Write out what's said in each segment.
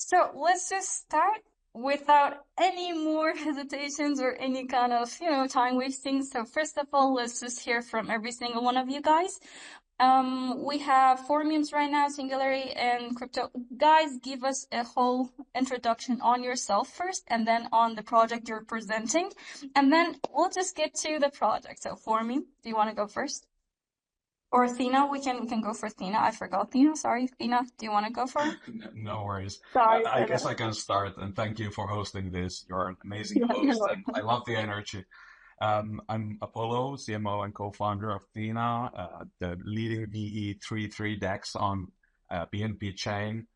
So let's just start without any more hesitations or any kind of, time wasting. So first of all, let's just hear from every single one of you guys. We have four memes right now, Singularity and Crypto. Guys, give us a whole introduction on yourself first, and then on the project you're presenting, and then we'll just get to the project. So for me, do you want to go first? Or THENA, we can go for THENA. I forgot THENA. Sorry, THENA. Do you want to go for it? No worries. Sorry I for guess that. I can start, and thank you for hosting this. You're an amazing Yeah, you're host, and I welcome. love the energy. I'm Apollo, CMO and co-founder of THENA, the leading VE33 DEX on BNB Chain.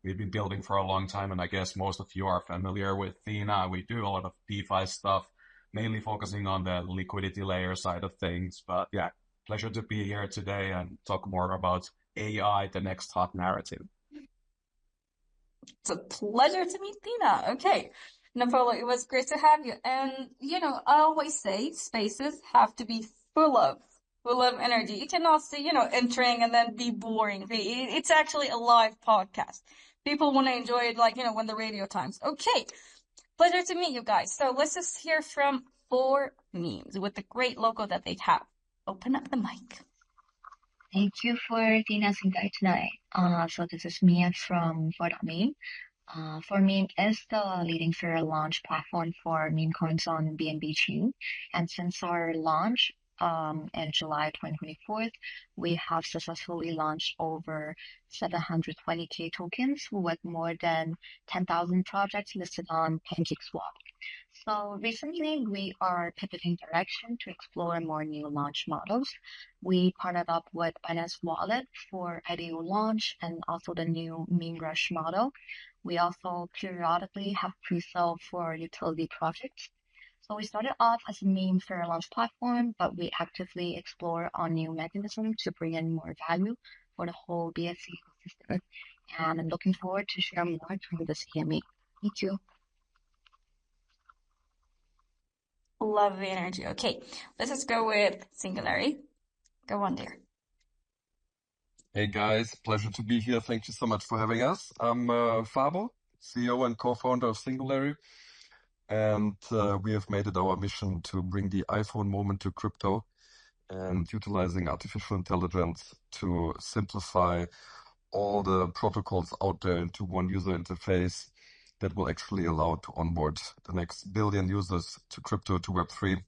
We've been building for a long time, and I guess most of you are familiar with THENA. We do a lot of DeFi stuff, mainly focusing on the liquidity layer side of things. But yeah, pleasure to be here today and talk more about AI, the next hot narrative. It's a pleasure to meet THENA. Okay. Napolo, it was great to have you. And, I always say spaces have to be full of energy. You cannot see, entering and then be boring. It's actually a live podcast. People want to enjoy it like, when the radio times. Okay. Pleasure to meet you guys. So let's just hear from four memes with the great logo that they have. Open up the mic. Thank you for Tina's invite tonight. So this is Mia from For.meme. For.meme is the leading fair launch platform for meme coins on BNB Chain. And since our launch in July 2024, we have successfully launched over 720K tokens with more than 10,000 projects listed on PancakeSwap. So recently, we are pivoting direction to explore more new launch models. We partnered up with Binance Wallet for IDO launch and also the new Meme Rush model. We also periodically have pre-sale for utility projects. So we started off as a meme fair launch platform, but we actively explore on new mechanisms to bring in more value for the whole BSC ecosystem. And I'm looking forward to share more during this EME. Thank you. Love the energy. Okay, let's just go with Singularity. Go on there. Hey guys, pleasure to be here. Thank you so much for having us. I'm Fabo, CEO and co-founder of Singularity, and we have made it our mission to bring the iPhone moment to crypto and utilizing artificial intelligence to simplify all the protocols out there into one user interface that will actually allow to onboard the next billion users to crypto, to Web3,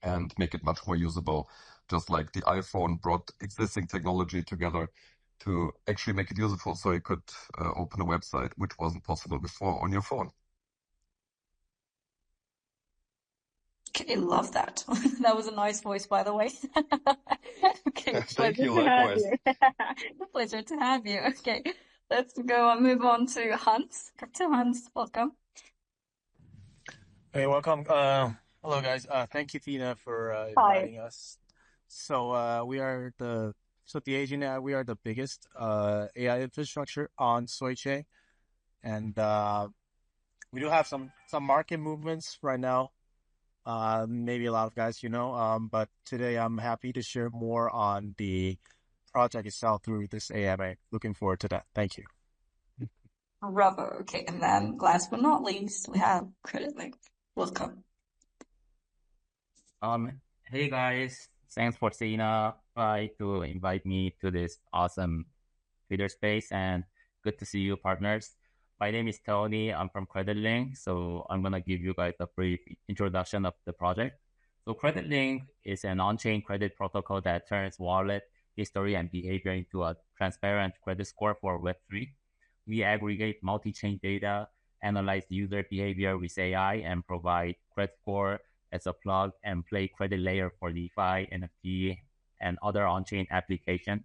and make it much more usable, just like the iPhone brought existing technology together to actually make it useful so you could open a website, which wasn't possible before on your phone. Okay, love that. That was a nice voice, by the way. Okay, Thank you, to have likewise. you. Pleasure to have you. Okay, let's go and move on to Hans. Crypto Hans, welcome. Hey, welcome. Hello, guys. Thank you, Tina, for inviting us. So we are THENA, we are the biggest AI infrastructure on Onchain, and we do have some market movements right now. Maybe a lot of guys, but today I'm happy to share more on the project itself through this AMA. Looking forward to that. Thank you. Bravo. Okay, and then last but not least, we have Credit Link. Welcome. Hey guys, thanks for THENA to invite me to this awesome Twitter space, and good to see you, partners. My name is Tony. I'm from Credit Link, so I'm gonna give you guys a brief introduction of the project. So Credit Link is an on-chain credit protocol that turns wallet history and behavior into a transparent credit score for Web3. We aggregate multi-chain data, analyze user behavior with AI, and provide credit score as a plug and play credit layer for DeFi, NFT, and other on-chain applications.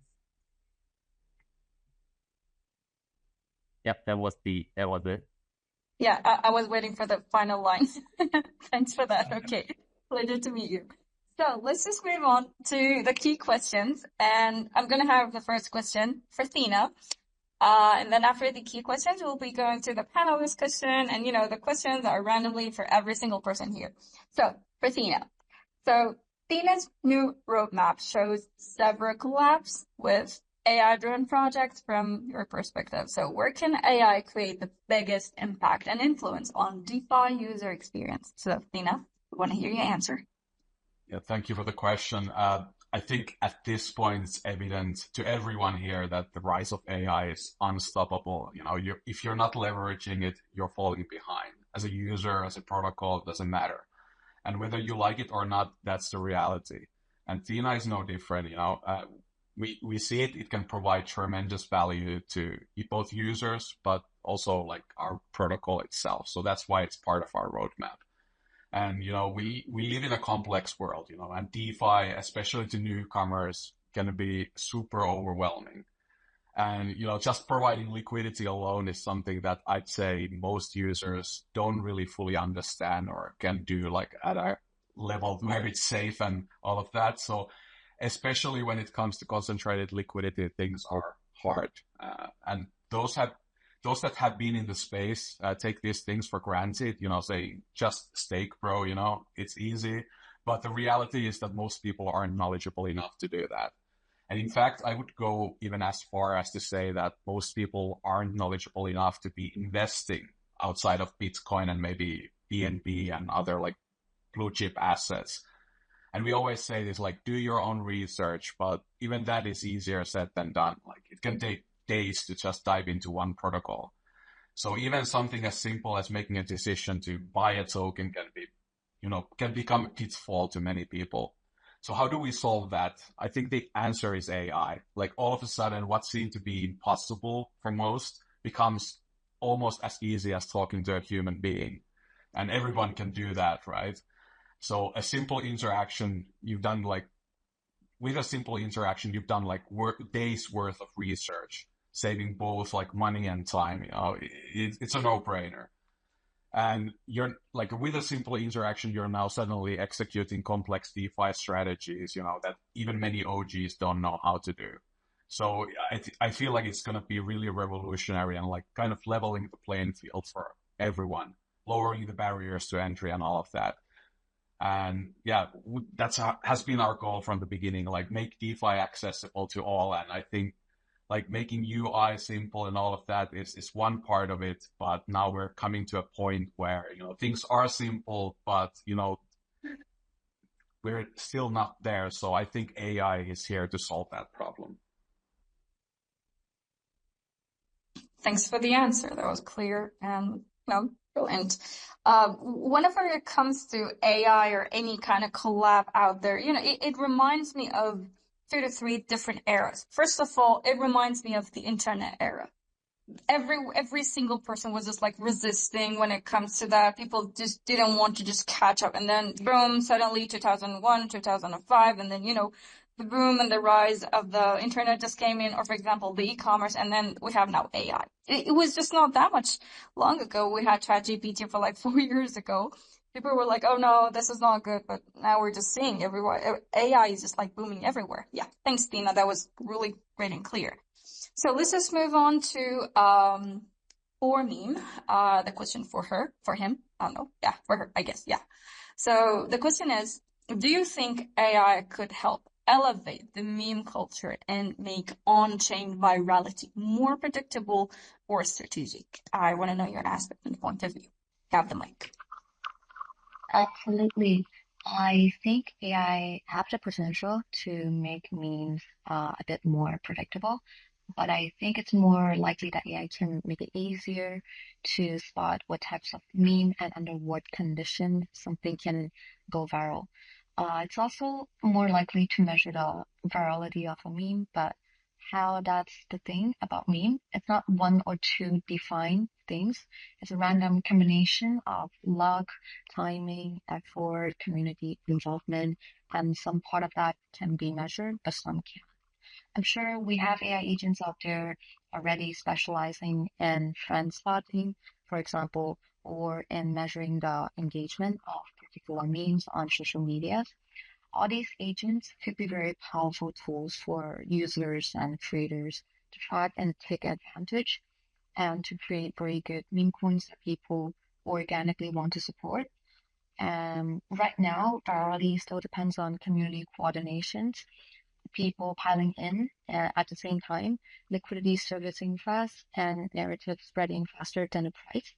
Yep, that was it. Yeah, I was waiting for the final line. Thanks for that. Okay, pleasure to meet you. So let's just move on to the key questions, and I'm gonna have the first question for THENA. And then after the key questions, we'll be going to the panel discussion, and the questions are randomly for every single person here. So for THENA, so THENA's new roadmap shows several collabs with AI-driven projects from your perspective. So where can AI create the biggest impact and influence on DeFi user experience? So THENA, we want to hear your answer. Yeah, thank you for the question. I think at this point, it's evident to everyone here that the rise of AI is unstoppable. If you're not leveraging it, you're falling behind. As a user, as a protocol, it doesn't matter. And whether you like it or not, that's the reality. And THENA is no different. We see it. It can provide tremendous value to both users, but also like our protocol itself. So that's why it's part of our roadmap. And, we live in a complex world, and DeFi, especially to newcomers, can be super overwhelming. And, just providing liquidity alone is something that I'd say most users don't really fully understand or can do like at a level where it's safe and all of that. So especially when it comes to concentrated liquidity, things are hard. And those that have been in the space take these things for granted, say just stake, bro, it's easy. But the reality is that most people aren't knowledgeable enough to do that. And in fact, I would go even as far as to say that most people aren't knowledgeable enough to be investing outside of Bitcoin and maybe BNB and other like blue chip assets. And we always say this, like, do your own research, but even that is easier said than done. Like, it can take days to just dive into one protocol. So even something as simple as making a decision to buy a token can become a pitfall to many people. So how do we solve that? I think the answer is AI. Like all of a sudden, what seemed to be impossible for most becomes almost as easy as talking to a human being. And everyone can do that, right? So a simple interaction, you've done like days worth of research, saving both like money and time. It's a no-brainer. And you're like, with a simple interaction, you're now suddenly executing complex DeFi strategies, that even many OGs don't know how to do. So I feel like it's going to be really revolutionary and like kind of leveling the playing field for everyone, lowering the barriers to entry and all of that. And yeah, has been our goal from the beginning, like make DeFi accessible to all. And I think like making UI simple and all of that is one part of it. But now we're coming to a point where, things are simple, but, we're still not there. So I think AI is here to solve that problem. Thanks for the answer. That was clear and brilliant. Whenever it comes to AI or any kind of collab out there, it reminds me of 2 to 3 different eras. First of all, it reminds me of the internet era. Every single person was just like resisting when it comes to that. People just didn't want to just catch up. And then boom, suddenly 2001, 2005, and then, the boom and the rise of the internet just came in, or for example, the e-commerce, and then we have now AI. It was just not that much long ago. We had ChatGPT for like 4 years ago. People were like, oh no, this is not good. But now we're just seeing everywhere. AI is just like booming everywhere. Yeah. Thanks, THENA. That was really great and clear. So let's just move on to, for meme, the question for him. I don't know. Yeah, for her, I guess. Yeah. So the question is, do you think AI could help elevate the meme culture and make on-chain virality more predictable or strategic? I want to know your aspect and point of view. Have the mic. Absolutely. I think AI have the potential to make memes a bit more predictable, but I think it's more likely that AI can make it easier to spot what types of meme and under what condition something can go viral. It's also more likely to measure the virality of a meme, but how that's the thing about meme. It's not one or two defined things. It's a random combination of luck, timing, effort, community involvement, and some part of that can be measured, but some can't. I'm sure we have AI agents out there already specializing in trend spotting, for example, or in measuring the engagement of particular memes on social media. All these agents could be very powerful tools for users and creators to try and take advantage and to create very good meme coins that people organically want to support. Right now, virality still depends on community coordinations, people piling in at the same time, liquidity surfacing fast, and narrative spreading faster than the price.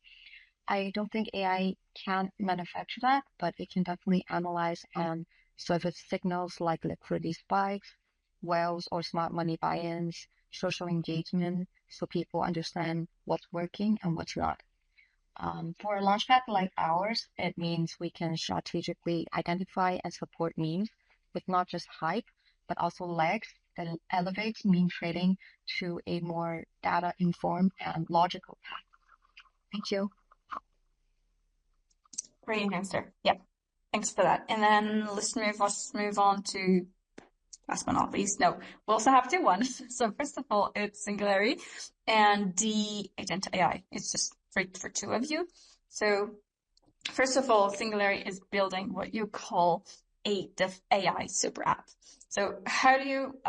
I don't think AI can manufacture that, but it can definitely analyze and surface signals like liquidity spikes, whales or smart money buy-ins, social engagement, so people understand what's working and what's not. For a launchpad like ours, it means we can strategically identify and support memes with not just hype, but also legs that elevates meme trading to a more data-informed and logical path. Thank you. Great answer. Yeah, thanks for that. And then let's move on to last but not least. No, we also have two ones. So first of all, it's Singularity and the agent AI. It's just for two of you. So first of all, Singularity is building what you call a DeFai super app. So how do you,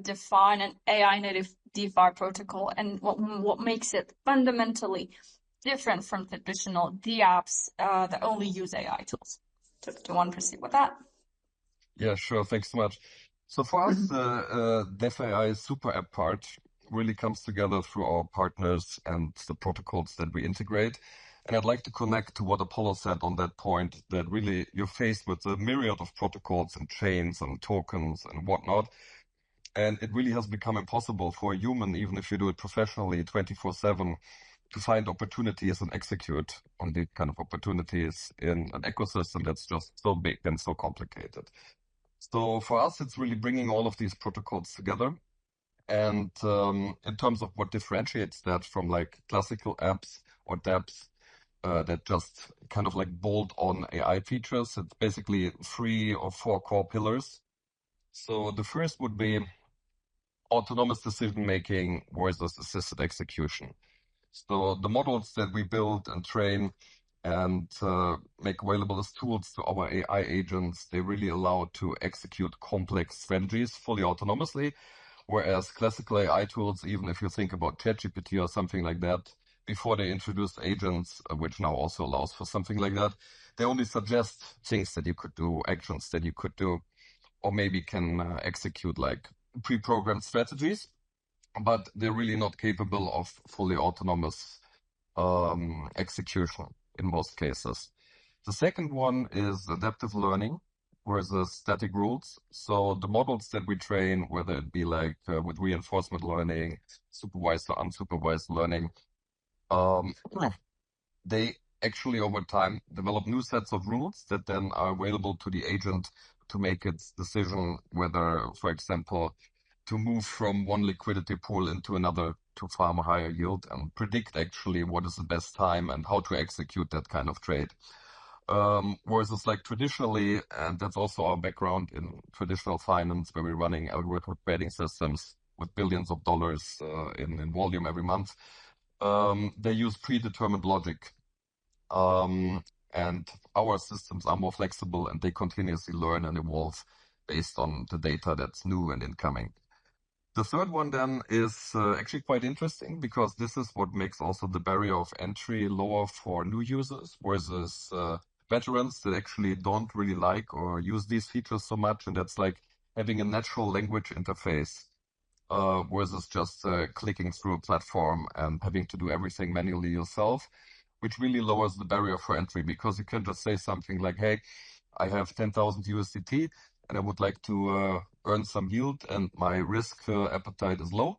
define an AI native DeFi protocol, and what makes it fundamentally different from traditional DApps that only use AI tools? So do you want to proceed with that? Yeah, sure. Thanks so much. So for us, the DeFi super app part really comes together through our partners and the protocols that we integrate. And I'd like to connect to what Apollo said on that point, that really you're faced with a myriad of protocols and chains and tokens and whatnot. And it really has become impossible for a human, even if you do it professionally 24/7, to find opportunities and execute on the kind of opportunities in an ecosystem that's just so big and so complicated. So for us, it's really bringing all of these protocols together. And in terms of what differentiates that from like classical apps or dApps that just kind of like bolt on AI features, it's basically 3 or 4 core pillars. So the first would be autonomous decision-making versus assisted execution. So the models that we build and train and make available as tools to our AI agents, they really allow to execute complex strategies fully autonomously, whereas classical AI tools, even if you think about ChatGPT or something like that, before they introduced agents, which now also allows for something like that, they only suggest things that you could do, actions that you could do, or maybe can execute like pre-programmed strategies, but they're really not capable of fully autonomous execution in most cases. The second one is adaptive learning versus static rules. So the models that we train, whether it be like with reinforcement learning, supervised or unsupervised learning, they actually over time develop new sets of rules that then are available to the agent to make its decision whether, for example, to move from one liquidity pool into another to farm a higher yield and predict actually what is the best time and how to execute that kind of trade. Versus like traditionally, and that's also our background in traditional finance, where we're running algorithmic trading systems with billions of dollars in volume every month. They use predetermined logic. And our systems are more flexible and they continuously learn and evolve based on the data that's new and incoming. The third one then is actually quite interesting because this is what makes also the barrier of entry lower for new users versus veterans that actually don't really like or use these features so much. And that's like having a natural language interface versus just clicking through a platform and having to do everything manually yourself, which really lowers the barrier for entry because you can just say something like, hey, I have 10,000 USDT and I would like to earn some yield and my risk appetite is low.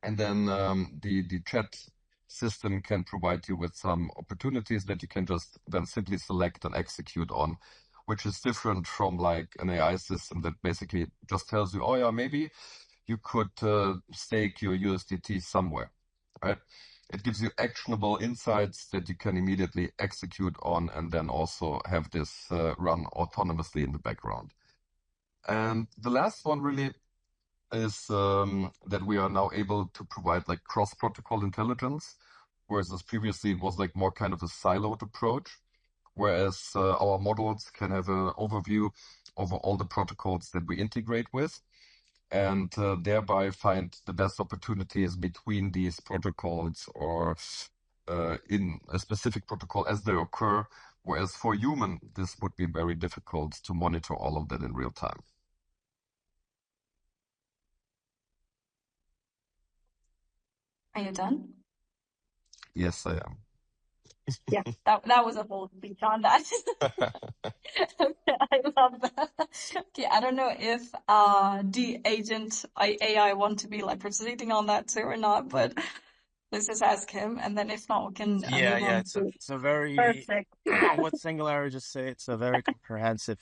And then the chat system can provide you with some opportunities that you can just then simply select and execute on, which is different from like an AI system that basically just tells you, oh yeah, maybe you could stake your USDT somewhere, right? It gives you actionable insights that you can immediately execute on and then also have this run autonomously in the background. And the last one really is that we are now able to provide like cross-protocol intelligence, whereas previously it was like more kind of a siloed approach, whereas our models can have an overview over all the protocols that we integrate with and thereby find the best opportunities between these protocols or in a specific protocol as they occur, whereas for human, this would be very difficult to monitor all of that in real time. Are you done? Yes, I am. Yeah, that was a whole speech on that. Okay, I love that. Okay, I don't know if the agent AI want to be like proceeding on that too or not, but let's just ask him, and then if not, we can move on It's to a very perfect. what Singularity just said. It's a very comprehensive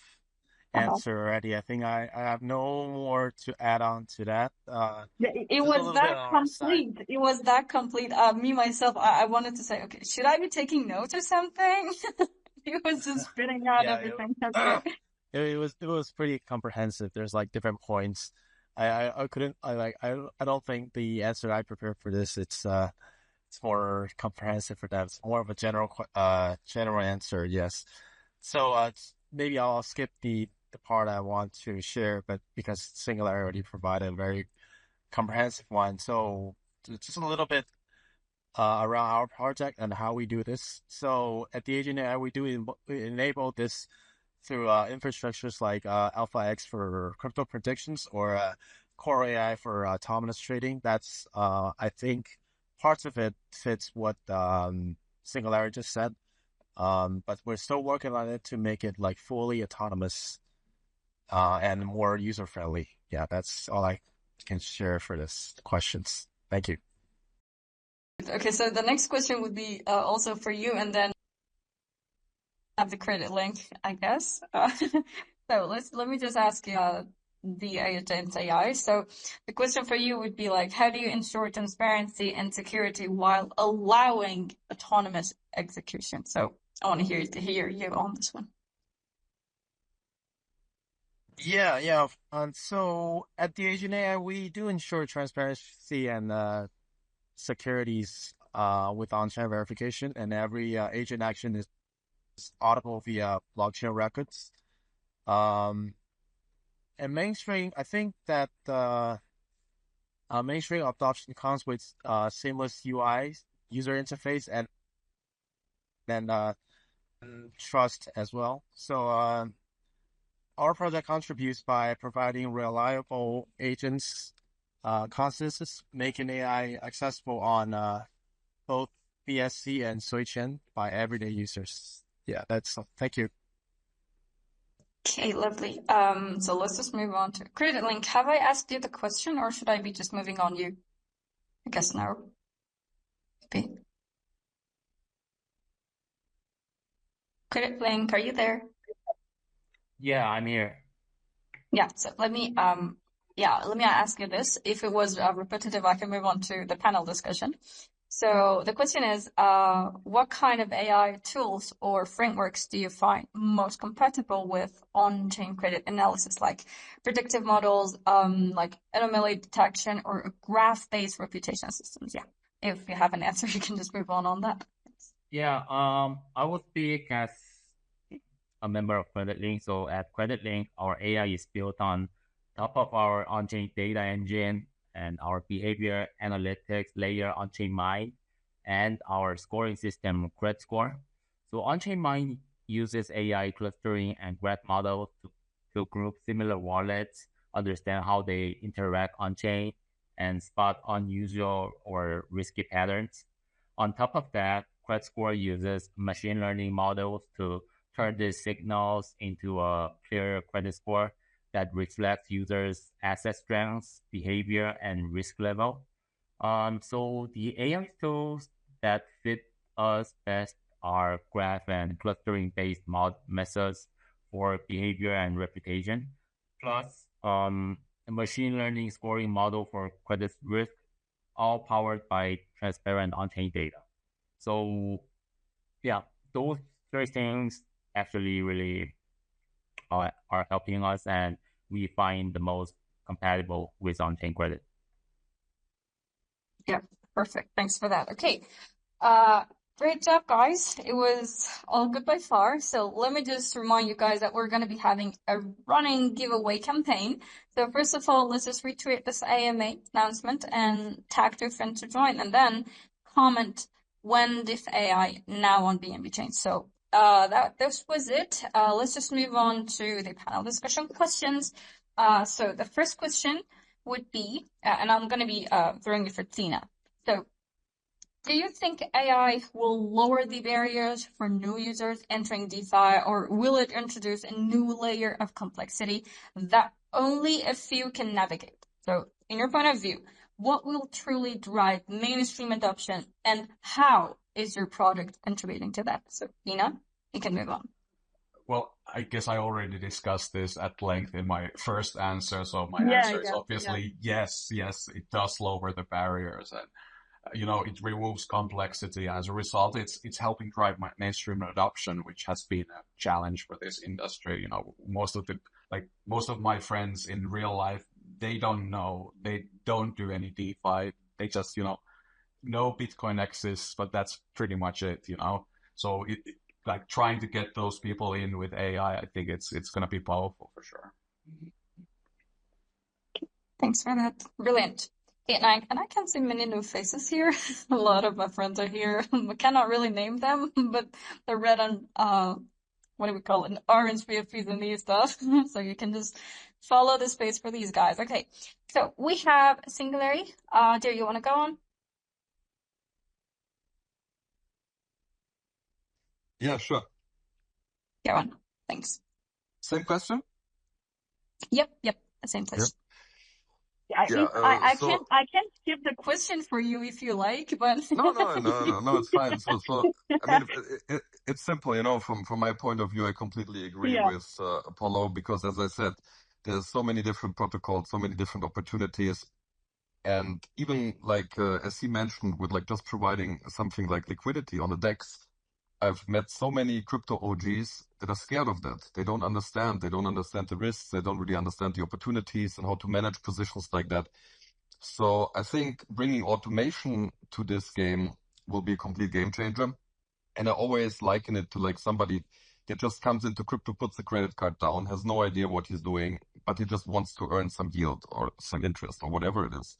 answer already. I think I have no more to add on to that. It Just a was little bit that on our side. complete. It was that complete. Me myself, I wanted to say, okay, should I be taking notes or something? He was just spitting out Yeah, everything. Okay. it was pretty comprehensive. There's like different points. I couldn't I don't think the answer I prepared for this it's more comprehensive for that. It's more of a general answer. Yes. So maybe I'll skip the part I want to share, but because Singularity provided a very comprehensive one. So just a little bit around our project and how we do this. So at the Agent AI, we enable this through infrastructures like AlphaX for crypto predictions or Core AI for autonomous trading. That's I think parts of it fits what Singularity just said. But we're still working on it to make it like fully autonomous and more user friendly. Yeah, that's all I can share for this questions. Thank you. Okay, so the next question would be also for you, and then have the credit link, I guess. So let me just ask you the agent AI. So the question for you would be like, how do you ensure transparency and security while allowing autonomous execution? So I want to hear you on this one. Yeah. So at the Agent AI, we do ensure transparency and securities with on-chain verification, and every agent action is auditable via blockchain records. And mainstream, I think that mainstream adoption comes with seamless UI, user interface, and then trust as well. So our project contributes by providing reliable agents, consensus, making AI accessible on both BSC and Onchain by everyday users. Yeah, that's all. Thank you. Okay, lovely. So let's just move on to credit link. Have I asked you the question, or should I be just moving on you? I guess no. Maybe. Credit link, are you there? Yeah, I'm here. Yeah, so let me ask you this. If it was repetitive, I can move on to the panel discussion. So the question is, what kind of AI tools or frameworks do you find most compatible with on-chain credit analysis, like predictive models, like anomaly detection, or graph-based reputation systems? Yeah, if you have an answer, you can just move on that. Yeah, I would speak as a member of Credit Link. So at Credit Link, our AI is built on top of our on-chain data engine and our behavior analytics layer on-chain mine and our scoring system Credit Score. So on-chain mine uses AI clustering and graph models to group similar wallets, understand how they interact on-chain, and spot unusual or risky patterns. On top of that, Credit Score uses machine learning models to turn these signals into a clear credit score that reflects users' asset strengths, behavior, and risk level. So the AI tools that fit us best are graph and clustering-based methods for behavior and reputation, plus a machine learning scoring model for credit risk, all powered by transparent on-chain data. So yeah, those three things actually really are helping us, and we find the most compatible with on-chain credit. Yeah, perfect. Thanks for that. Okay. Great job, guys. It was all good by far. So let me just remind you guys that we're going to be having a running giveaway campaign. So first of all, let's just retweet this AMA announcement and tag your friend to join, and then comment when DeFAI now on BNB Chain. So this was it. Let's just move on to the panel discussion questions. So the first question would be, and I'm going to be throwing it for THENA. So do you think AI will lower the barriers for new users entering DeFi, or will it introduce a new layer of complexity that only a few can navigate? So, in your point of view, what will truly drive mainstream adoption, and how is your product contributing to that? So, THENA, you can move on. Well, I guess I already discussed this at length in my first answer. So my answer is obviously yes, it does lower the barriers, and it removes complexity. As a result, it's helping drive mainstream adoption, which has been a challenge for this industry. Most of my friends in real life, they don't do any DeFi. They just, know Bitcoin exists, but that's pretty much it, So like trying to get those people in with AI, I think it's going to be powerful for sure. Thanks for that. Brilliant. And I can see many new faces here. A lot of my friends are here. I cannot really name them, but they're red and what do we call it? Orange PFPs and these stuff. So you can just follow the space for these guys. Okay. So we have Singularity. Do you want to go on? Yeah, sure. Go on. Thanks. Same question? Yep. Same place. Yep. I can't skip the question for you if you like, but no, it's fine. So I mean, it's simple, from my point of view, I completely agree with Apollo, because as I said, there's so many different protocols, so many different opportunities. And even like, as he mentioned, with like just providing something like liquidity on the DEX, I've met so many crypto OGs that are scared of that. They don't understand the risks. They don't really understand the opportunities and how to manage positions like that. So I think bringing automation to this game will be a complete game changer. And I always liken it to like somebody that just comes into crypto, puts the credit card down, has no idea what he's doing, but he just wants to earn some yield or some interest or whatever it is.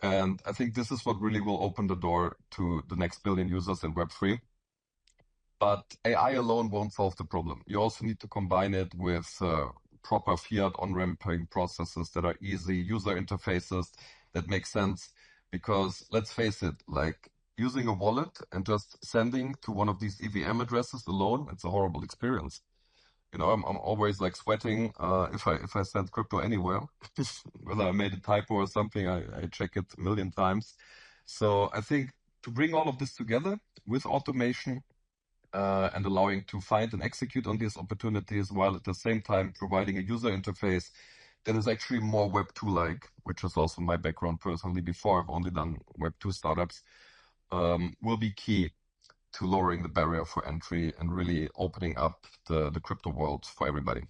And I think this is what really will open the door to the next billion users in Web3. But AI alone won't solve the problem. You also need to combine it with proper fiat on-ramping processes that are easy, user interfaces that make sense. Because let's face it, like using a wallet and just sending to one of these EVM addresses alone, it's a horrible experience. I'm always like sweating if I send crypto anywhere, whether I made a typo or something, I check it a million times. So I think to bring all of this together with automation, and allowing to find and execute on these opportunities, while at the same time providing a user interface that is actually more Web 2-like, which is also my background personally. Before, I've only done Web 2 startups, will be key to lowering the barrier for entry and really opening up the crypto world for everybody.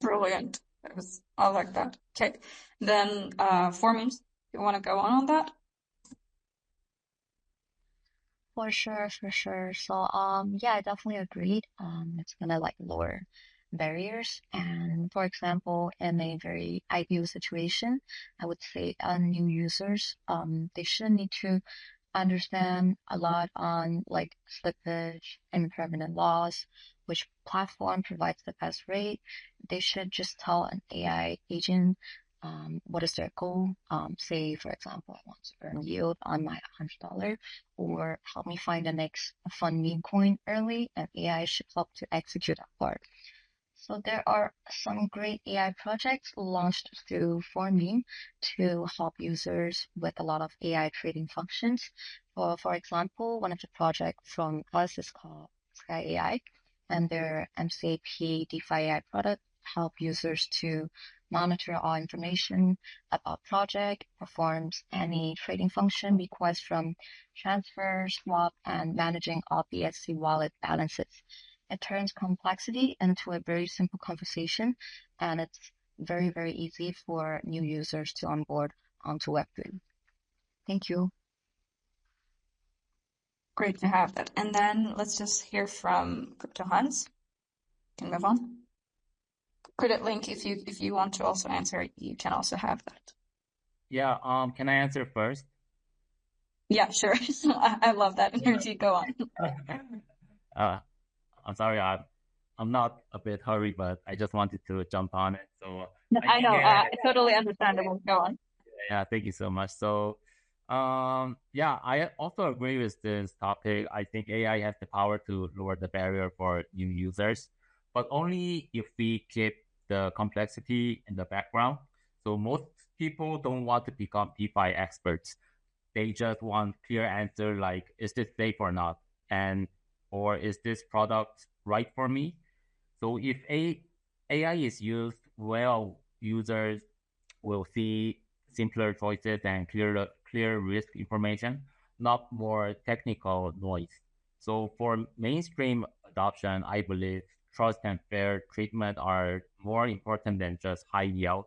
Brilliant. I like that. Okay. Then, Formings, you want to go on that? For sure. So, yeah, I definitely agreed. It's gonna like lower barriers. And for example, in a very ideal situation, I would say new users, they shouldn't need to understand a lot on like slippage, impermanent loss, which platform provides the best rate. They should just tell an AI agent what is their goal. Say, for example, I want to earn yield on my $100, or help me find the next fun meme coin early, and AI should help to execute that part. So there are some great AI projects launched through Formeme to help users with a lot of AI trading functions. For example, one of the projects from us is called Sky AI, and their MCAP DeFi AI product help users to monitor all information about project, performs any trading function requests from transfer, swap, and managing all BSC wallet balances. It turns complexity into a very simple conversation, and it's very, very easy for new users to onboard onto Web3. Thank you. Great to have that. And then let's just hear from Crypto Hans. Can move on. Credit link, if you want to also answer, you can also have that. Yeah. Can I answer first? Yeah, sure. I love that energy. Go on. I'm sorry, I'm not a bit hurried, but I just wanted to jump on it. So I know, totally understandable. Go on. Yeah, thank you so much. So, yeah, I also agree with this topic. I think AI has the power to lower the barrier for new users, but only if we keep the complexity in the background. So most people don't want to become DeFi experts. They just want clear answer like, is this safe or not? And, or is this product right for me? So if AI is used well, users will see simpler choices and clear risk information, not more technical noise. So for mainstream adoption, I believe trust and fair treatment are more important than just high yield.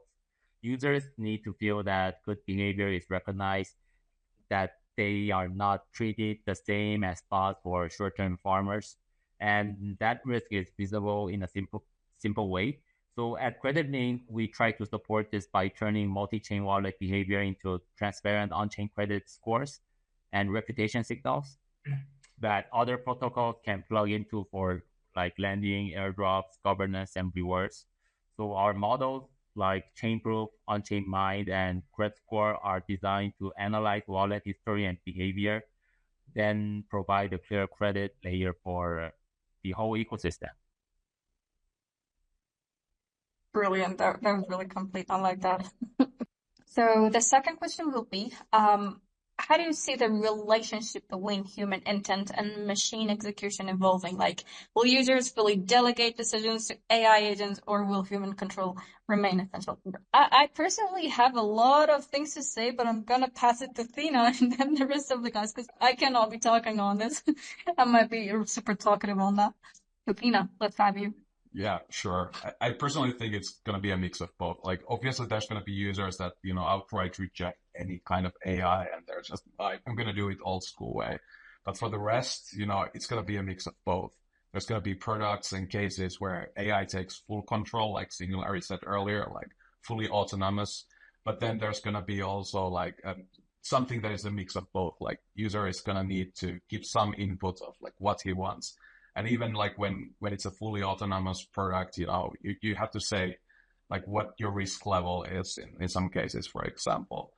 Users need to feel that good behavior is recognized, that they are not treated the same as bots or short-term farmers, and that risk is visible in a simple way. So at CreditLink, we try to support this by turning multi-chain wallet behavior into transparent on-chain credit scores and reputation signals that other protocols can plug into for like lending, airdrops, governance, and rewards. So our models like Chainproof, Onchain Mind, and Credit Score are designed to analyze wallet history and behavior, then provide a clear credit layer for the whole ecosystem. Brilliant. That was really complete. I like that. So the second question will be, how do you see the relationship between human intent and machine execution evolving? Like, will users fully delegate decisions to AI agents, or will human control remain essential? I personally have a lot of things to say, but I'm gonna pass it to THENA and then the rest of the guys, because I cannot be talking on this. I might be super talkative on that. So THENA, let's have you. Yeah, sure. I personally think it's going to be a mix of both. Like, obviously, there's going to be users that, outright reject any kind of AI and they're just like, I'm going to do it old school way. But for the rest, it's going to be a mix of both. There's going to be products and cases where AI takes full control, like Singularity said earlier, like fully autonomous. But then there's going to be also like something that is a mix of both. Like, user is going to need to give some input of like what he wants. And even like when it's a fully autonomous product, you have to say like what your risk level is in some cases, for example.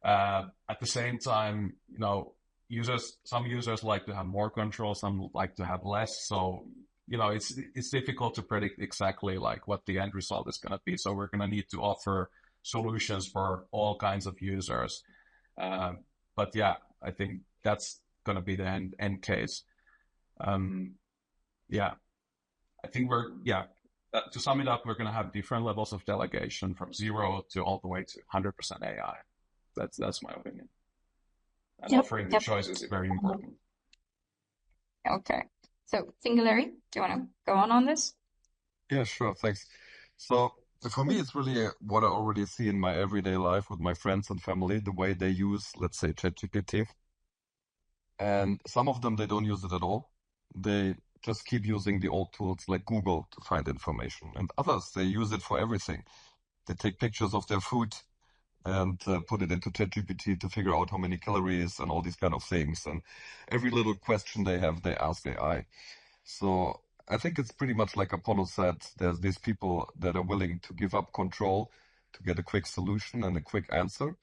At the same time, some users like to have more control, some like to have less. So, it's difficult to predict exactly like what the end result is going to be. So we're going to need to offer solutions for all kinds of users. But yeah, I think that's going to be the end case. Yeah, I think to sum it up, we're going to have different levels of delegation from 0 to all the way to 100% AI. That's my opinion. And offering the choices is very important. Okay. So, Singularity, do you want to go on this? Yeah, sure. Thanks. So for me, it's really what I already see in my everyday life with my friends and family, the way they use, let's say, ChatGPT. And some of them, they don't use it at all. They just keep using the old tools like Google to find information. And others, they use it for everything. They take pictures of their food and put it into ChatGPT to figure out how many calories and all these kind of things. And every little question they have, they ask AI. So I think it's pretty much like Apollo said, there's these people that are willing to give up control to get a quick solution and a quick answer.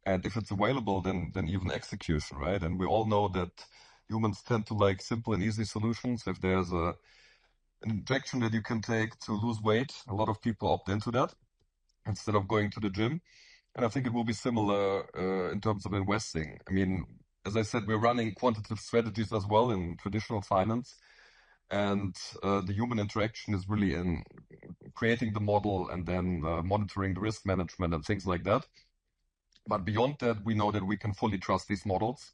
And if it's available, then even execution, right? And we all know that humans tend to like simple and easy solutions. If there's an injection that you can take to lose weight, a lot of people opt into that instead of going to the gym. And I think it will be similar in terms of investing. I mean, as I said, we're running quantitative strategies as well in traditional finance. And the human interaction is really in creating the model and then monitoring the risk management and things like that. But beyond that, we know that we can fully trust these models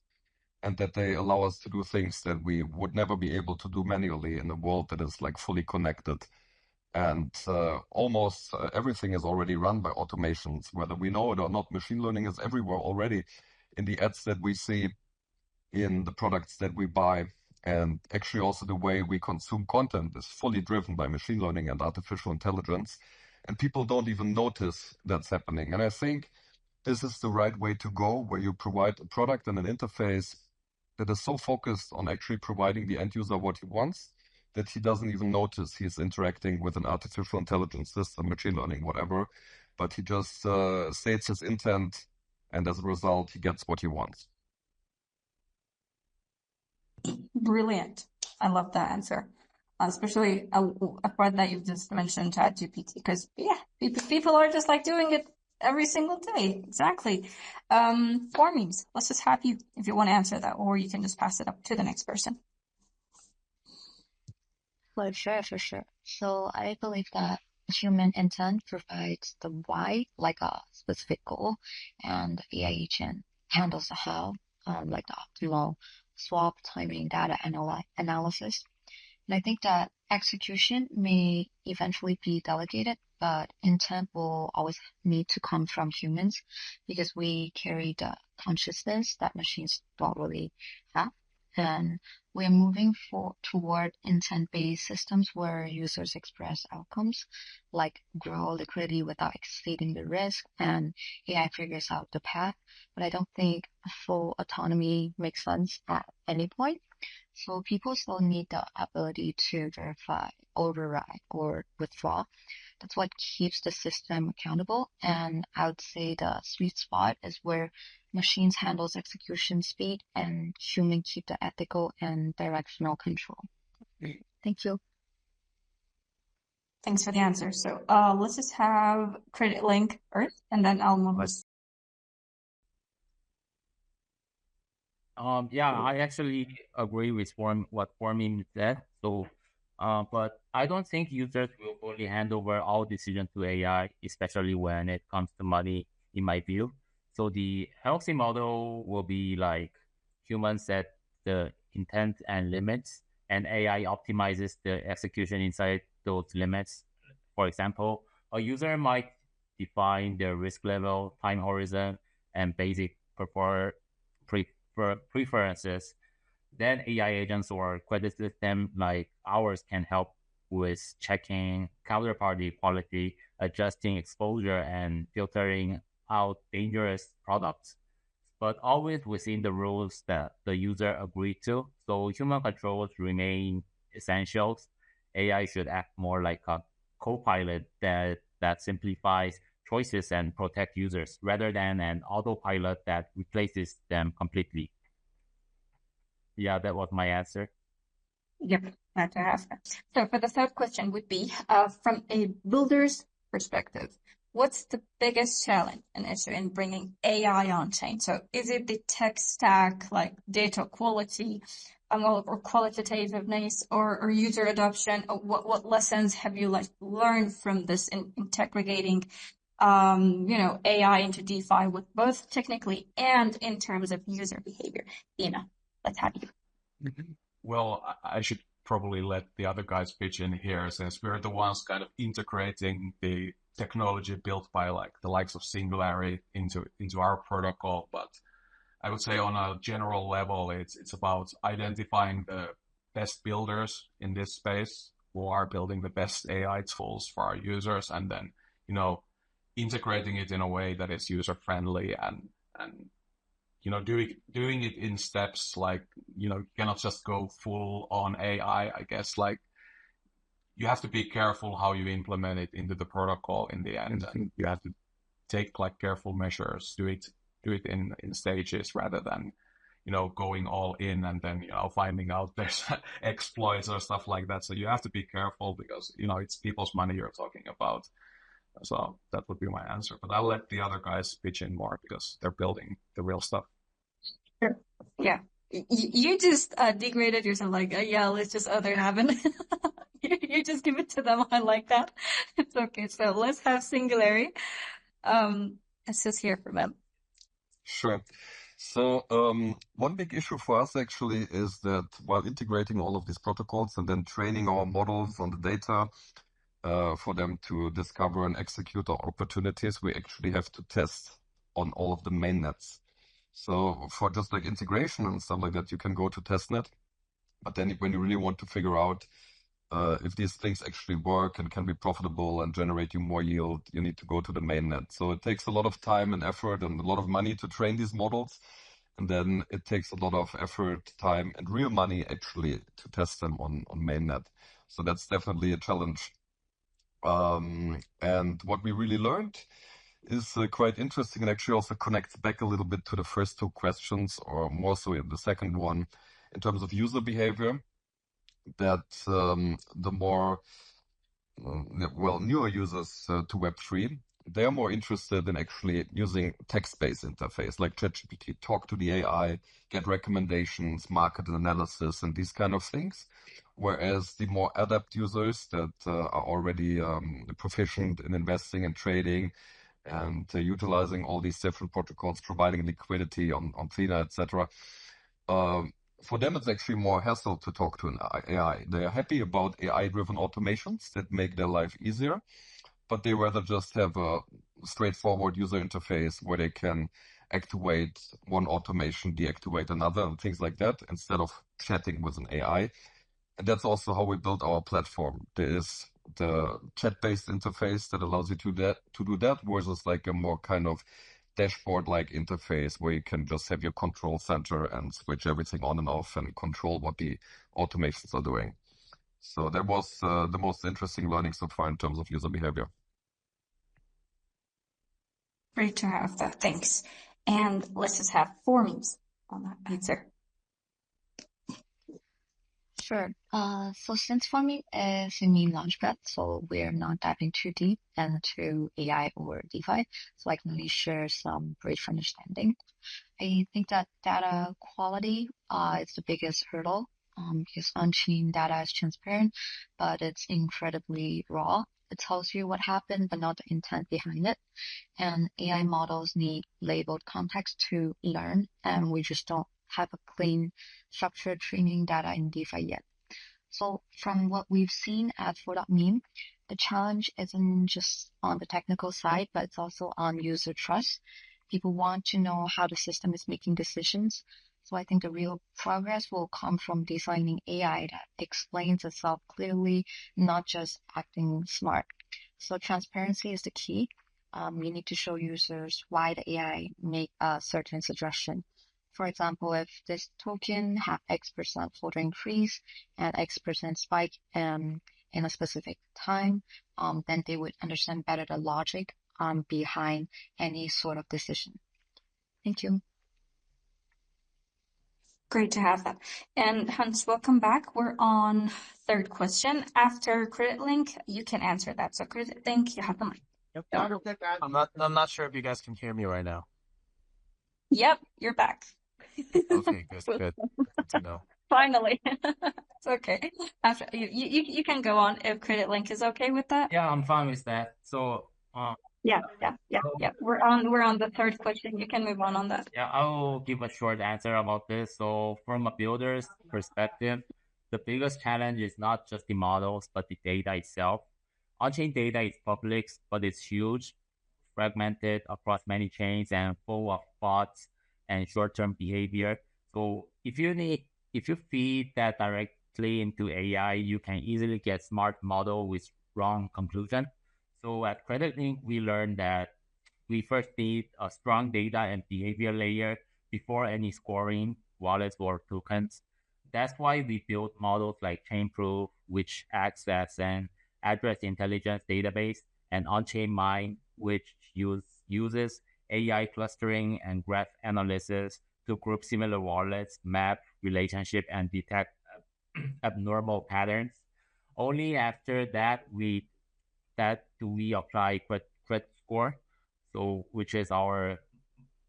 and that they allow us to do things that we would never be able to do manually in a world that is like fully connected. And almost everything is already run by automations, whether we know it or not. Machine learning is everywhere already in the ads that we see, in the products that we buy. And actually also the way we consume content is fully driven by machine learning and artificial intelligence. And people don't even notice that's happening. And I think this is the right way to go, where you provide a product and an interface that is so focused on actually providing the end user what he wants that he doesn't even notice he's interacting with an artificial intelligence system, machine learning, whatever. But he just states his intent and as a result, he gets what he wants. Brilliant. I love that answer. Especially a part that you've just mentioned, ChatGPT, because yeah, people are just like doing it every single day. Exactly. For memes, let's just have you, if you want to answer that, or you can just pass it up to the next person. For sure, for sure. So I believe that human intent provides the why, like a specific goal, and AI agent handles the how, like the optimal swap, timing, data analysis. And I think that execution may eventually be delegated, but intent will always need to come from humans because we carry the consciousness that machines don't really have. And we're moving toward intent-based systems where users express outcomes like grow liquidity without exceeding the risk, and AI figures out the path. But I don't think full autonomy makes sense at any point. So people still need the ability to verify, override, or withdraw. That's what keeps the system accountable. And I would say the sweet spot is where machines handles execution speed and human keep the ethical and directional control. Thank you. Thanks for the answer. So let's just have credit link Earth, and then I'll move us. Yeah, I actually agree with what Formin said. So, but I don't think users will fully hand over all decisions to AI, especially when it comes to money, in my view. So the healthy model will be like humans set the intent and limits, and AI optimizes the execution inside those limits. For example, a user might define their risk level, time horizon, and basic preferences. Then AI agents or credit system like ours can help with checking counterparty quality, adjusting exposure, and filtering out dangerous products, but always within the rules that the user agreed to. So human controls remain essentials. AI should act more like a co-pilot that simplifies choices and protect users rather than an autopilot that replaces them completely. Yeah, that was my answer. Yep, glad to have that. So for the third question would be, from a builder's perspective, what's the biggest challenge and issue in bringing AI on chain? So is it the tech stack, like data quality, or qualitativeness, or user adoption? Or what lessons have you learned from this in integrating, AI into DeFi with both technically and in terms of user behavior? THENA, let's have you. Well, I should probably let the other guys pitch in here, since we're the ones kind of integrating the technology built by like the likes of Singularity into our protocol. But I would say on a general level, it's about identifying the best builders in this space who are building the best AI tools for our users, and then integrating it in a way that is user friendly and doing it in steps. Like you cannot just go full on AI. I guess like you have to be careful how you implement it into the protocol in the end, and you have to take like careful measures, do it in stages rather than going all in and then finding out there's exploits or stuff like that. So you have to be careful because it's people's money you're talking about. So that would be my answer, but I'll let the other guys pitch in more because they're building the real stuff. Sure. Yeah. You just degraded yourself like, yeah, let's just other happen. You just give it to them. I like that. It's okay. So let's have Singularity. Let's just hear from them. Sure. So one big issue for us actually is that while integrating all of these protocols and then training our models on the data for them to discover and execute our opportunities, we actually have to test on all of the mainnets. So for just like integration and stuff like that, you can go to testnet. But then when you really want to figure out if these things actually work and can be profitable and generate you more yield, you need to go to the mainnet. So it takes a lot of time and effort and a lot of money to train these models. And then it takes a lot of effort, time, and real money actually to test them on mainnet. So that's definitely a challenge. And what we really learned is quite interesting and actually also connects back a little bit to the first two questions, or more so in the second one, in terms of user behavior, that the more newer users to Web3, they are more interested in actually using text-based interface like ChatGPT, talk to the AI, get recommendations, market analysis, and these kind of things. Whereas the more adept users that are already proficient in investing and trading and utilizing all these different protocols, providing liquidity on THENA, etc. For them, it's actually more hassle to talk to an AI. They are happy about AI-driven automations that make their life easier, but they rather just have a straightforward user interface where they can activate one automation, deactivate another, and things like that, instead of chatting with an AI. And that's also how we built our platform. There is the chat-based interface that allows you to do that, versus like a more kind of dashboard-like interface where you can just have your control center and switch everything on and off and control what the automations are doing. So that was the most interesting learning so far in terms of user behavior. Great to have that. Thanks. And let's just have forms on that answer. Sure. So since Forming is a meme launchpad, so we're not diving too deep into AI or DeFi, so I can only share some brief understanding. I think that data quality is the biggest hurdle because on-chain data is transparent, but it's incredibly raw. It tells you what happened, but not the intent behind it. And AI models need labeled context to learn, and we just don't have a clean, structured training data in DeFi yet. So from what we've seen at 4.meme, the challenge isn't just on the technical side, but it's also on user trust. People want to know how the system is making decisions. So I think the real progress will come from designing AI that explains itself clearly, not just acting smart. So transparency is the key. You need to show users why the AI make a certain suggestion. For example, if this token have X% floater increase and X% spike in a specific time, then they would understand better the logic behind any sort of decision. Thank you. Great to have that. And Hans, welcome back. We're on third question. After Credit Link, you can answer that. So Credit Link, you have the mic. Yep. I'm not sure if you guys can hear me right now. Yep, you're back. Okay, good. Good to know. Finally. It's okay. After you can go on if Credit Link is okay with that. Yeah, I'm fine with that. So Yeah. We're on the third question. You can move on that. yeah, I will give a short answer about this. So from a builder's perspective, the biggest challenge is not just the models, but the data itself. On-chain data is public, but it's huge, fragmented across many chains and full of bots and short-term behavior. So if you feed that directly into AI, you can easily get smart model with wrong conclusion. So at Credit Link, we learned that we first need a strong data and behavior layer before any scoring, wallets, or tokens. That's why we built models like Chainproof, which acts as an address intelligence database, and Onchain Mine, which uses AI clustering and graph analysis to group similar wallets, map relationship, and detect abnormal patterns. Only after that do we apply credit score, so which is our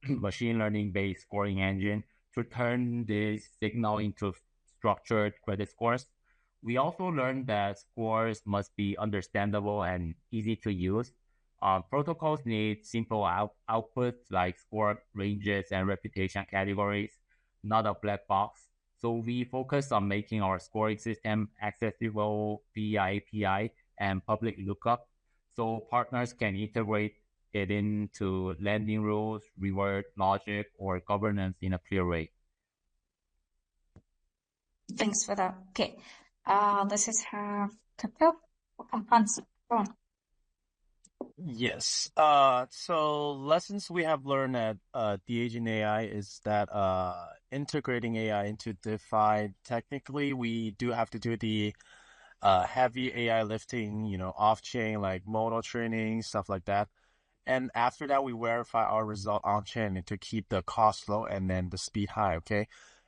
machine learning based scoring engine to turn this signal into structured credit scores. We also learned that scores must be understandable and easy to use. Protocols need simple outputs like score ranges and reputation categories, not a black box. So we focus on making our scoring system accessible via API and public lookup, so partners can integrate it into lending rules, reward logic, or governance in a clear way. Thanks for that. Okay. Let's just have Capel. Hans, go on. Yes. So lessons we have learned at DHN AI is that integrating AI into DeFi, technically we do have to do the heavy AI lifting, off-chain like model training, stuff like that. And after that, we verify our result on chain to keep the cost low and then the speed high. Okay.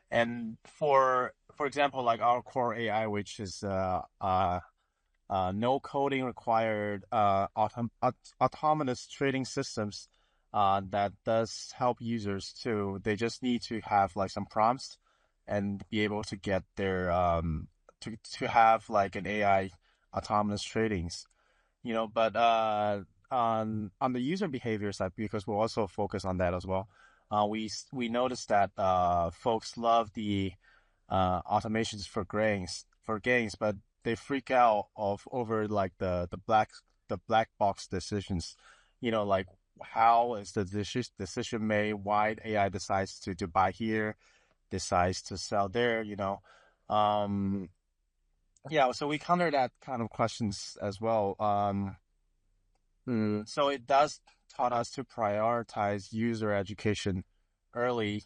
And for example, like our core AI, which is no coding required autonomous trading systems that does help users too. They just need to have like some prompts and be able to get their to have like an AI autonomous tradings, but on the user behavior side, because we'll also focus on that as well. We noticed that folks love the automations for gains, but they freak out over like the black box decisions. Like how is the decision made? Why AI decides to buy here, decides to sell there. Yeah. So we counter that kind of questions as well. So it does taught us to prioritize user education early,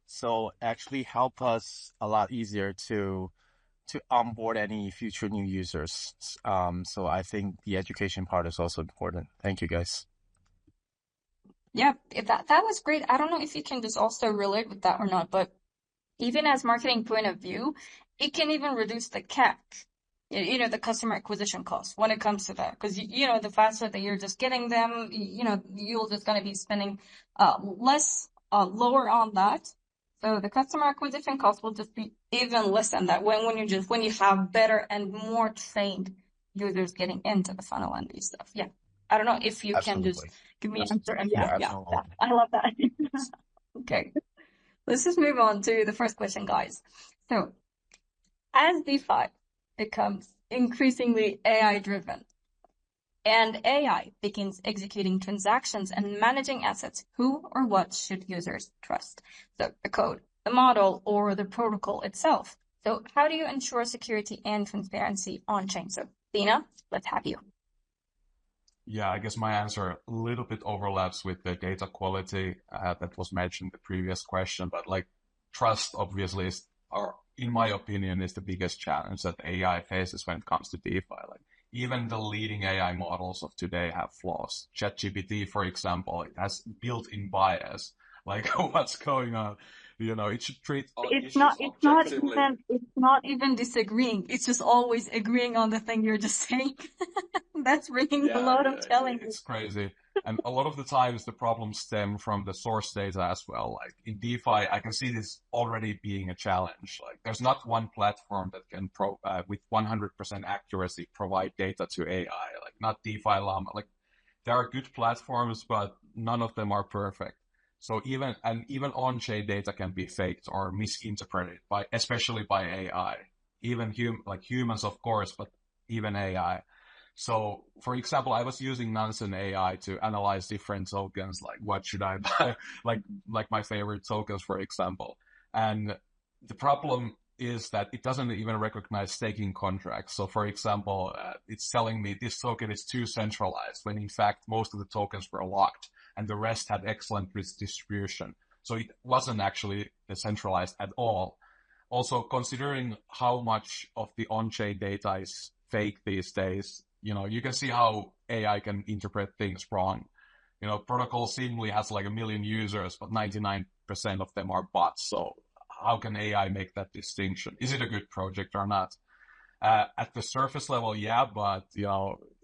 so actually help us a lot easier to onboard any future new users. So I think the education part is also important. Thank you, guys. Yeah, that was great. I don't know if you can just also relate with that or not, but even as marketing point of view, it can even reduce the CAC, the customer acquisition cost when it comes to that. Because, the faster that you're just getting them, you're just going to be spending less, lower on that. So the customer acquisition cost will just be even less than that when you have better and more trained users getting into the funnel and these stuff. Yeah. I don't know if you can just give me an answer. And yeah, I love that. Okay. Let's just move on to the first question, guys. So, as DeFi becomes increasingly AI-driven and AI begins executing transactions and managing assets, who or what should users trust? So, the code, the model, or the protocol itself. So, how do you ensure security and transparency on chain? So, THENA, let's have you. Yeah, I guess my answer a little bit overlaps with the data quality that was mentioned in the previous question, but like trust obviously is, or in my opinion, is the biggest challenge that AI faces when it comes to DeFi. Like even the leading AI models of today have flaws. ChatGPT, for example, it has built-in bias. Like what's going on? It should treat It's issues objectively. it's not even disagreeing. It's just always agreeing on the thing you're just saying. That's bringing a lot of challenges. It's crazy. And a lot of the times the problems stem from the source data as well. Like in DeFi, I can see this already being a challenge. Like there's not one platform that can with 100% accuracy provide data to AI. Like not DeFi Llama. Like there are good platforms, but none of them are perfect. So even on-chain data can be faked or misinterpreted especially by AI. Even humans, of course, but even AI. So, for example, I was using Nansen AI to analyze different tokens, like what should I buy, like my favorite tokens, for example. And the problem is that it doesn't even recognize staking contracts. So, for example, it's telling me this token is too centralized, when in fact most of the tokens were locked and the rest had excellent risk distribution. So it wasn't actually decentralized at all. Also, considering how much of the on-chain data is fake these days, you can see how AI can interpret things wrong. Protocol seemingly has like 1 million users, but 99% of them are bots. So how can AI make that distinction? Is it a good project or not? At the surface level, yeah, but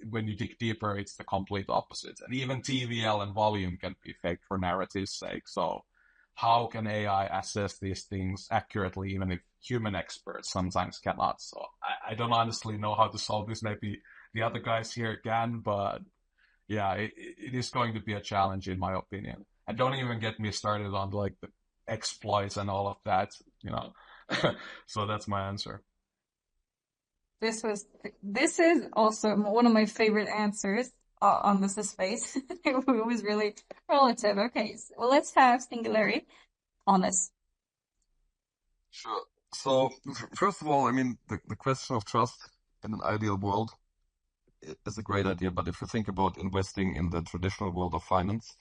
when you dig deeper, it's the complete opposite. And even TVL and volume can be faked for narrative's sake. So how can AI assess these things accurately, even if human experts sometimes cannot? So I don't honestly know how to solve this. Maybe the other guys here can, but yeah, it is going to be a challenge in my opinion. And don't even get me started on like the exploits and all of that, So that's my answer. This is also one of my favorite answers on this space. It was really relative. Okay, well, let's have Singularity on this. Sure. So first of all, I mean, the question of trust in an ideal world is a great idea. But if you think about investing in the traditional world of finance,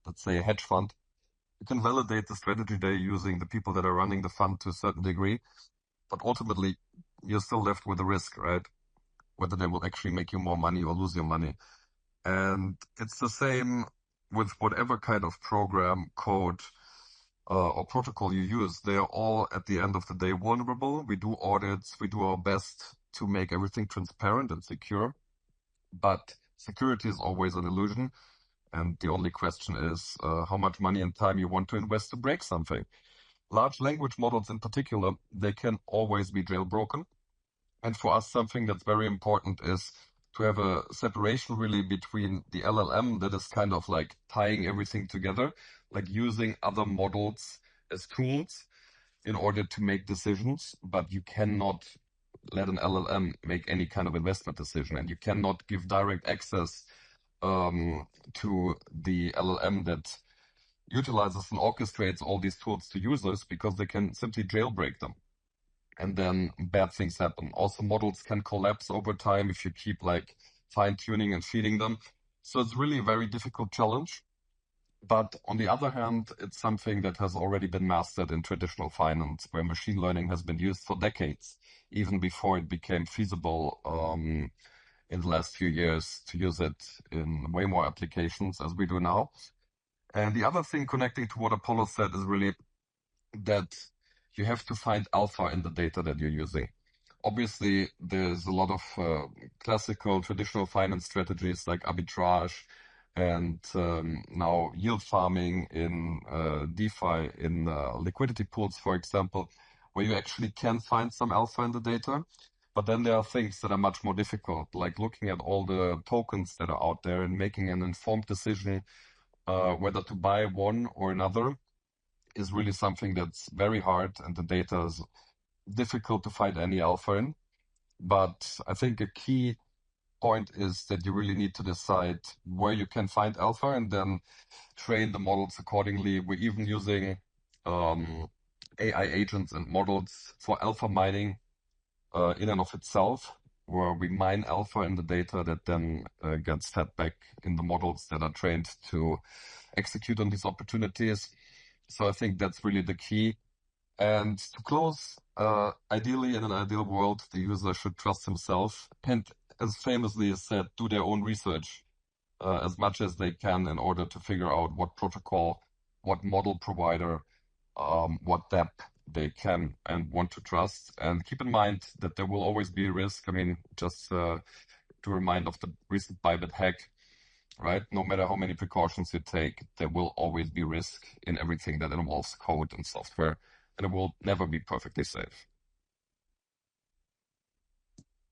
let's say a hedge fund, you can validate the strategy they're using, the people that are running the fund to a certain degree. But ultimately, you're still left with the risk, right? Whether they will actually make you more money or lose your money. And it's the same with whatever kind of program, code, or protocol you use. They are all, at the end of the day, vulnerable. We do audits, we do our best to make everything transparent and secure, but security is always an illusion. And the only question is how much money and time you want to invest to break something. Large language models in particular, they can always be jailbroken. And for us, something that's very important is to have a separation really between the LLM that is kind of like tying everything together, like using other models as tools in order to make decisions, but you cannot let an LLM make any kind of investment decision, and you cannot give direct access to the LLM that utilizes and orchestrates all these tools to users, because they can simply jailbreak them. And then bad things happen. Also, models can collapse over time if you keep like fine-tuning and feeding them. So it's really a very difficult challenge. But on the other hand, it's something that has already been mastered in traditional finance, where machine learning has been used for decades, even before it became feasible in the last few years to use it in way more applications as we do now. And the other thing connecting to what Apollo said is really that you have to find alpha in the data that you're using. Obviously, there's a lot of classical traditional finance strategies like arbitrage and now yield farming in DeFi, in liquidity pools, for example, where you actually can find some alpha in the data. But then there are things that are much more difficult, like looking at all the tokens that are out there and making an informed decision whether to buy one or another is really something that's very hard, and the data is difficult to find any alpha in. But I think a key point is that you really need to decide where you can find alpha and then train the models accordingly. We're even using AI agents and models for alpha mining in and of itself, where we mine alpha in the data that then gets fed back in the models that are trained to execute on these opportunities. So I think that's really the key. And to close, ideally, in an ideal world, the user should trust himself and, as famously is said, do their own research as much as they can in order to figure out what protocol, what model provider, what dApp they can and want to trust. And keep in mind that there will always be a risk. I mean, just to remind of the recent Bybit hack, right? No matter how many precautions you take, there will always be risk in everything that involves code and software, and it will never be perfectly safe.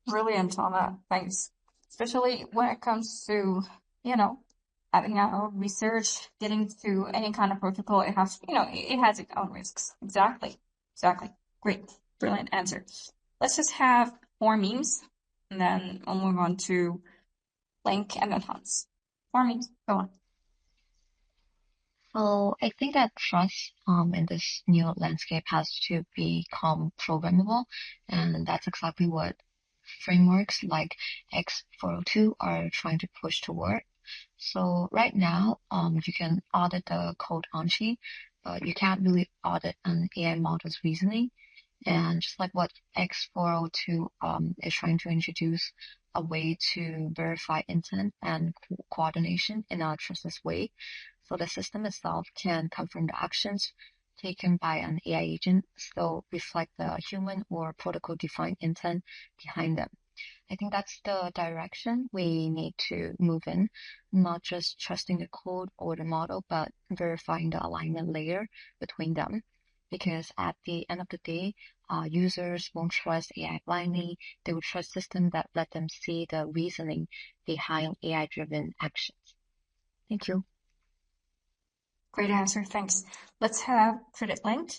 Brilliant on that. Thanks. Especially when it comes to, having our research, getting to any kind of protocol, it has, it has its own risks. Exactly. Great. Brilliant answer. Let's just have 4 memes, and then we'll move on to Link and then Hans. 4 memes. Go on. So I think that trust in this new landscape has to become programmable, and that's exactly what frameworks like X402 are trying to push toward. So right now, you can audit the code Onchain, but you can't really audit an AI model's reasoning. And just like what X402 is trying to introduce a way to verify intent and coordination in a trustless way. So the system itself can confirm the actions taken by an AI agent, still reflect the human or protocol-defined intent behind them. I think that's the direction we need to move in, not just trusting the code or the model, but verifying the alignment layer between them. Because at the end of the day, users won't trust AI blindly. They will trust systems that let them see the reasoning behind AI-driven actions. Thank you. Great answer. Thanks. Let's have Credit Link.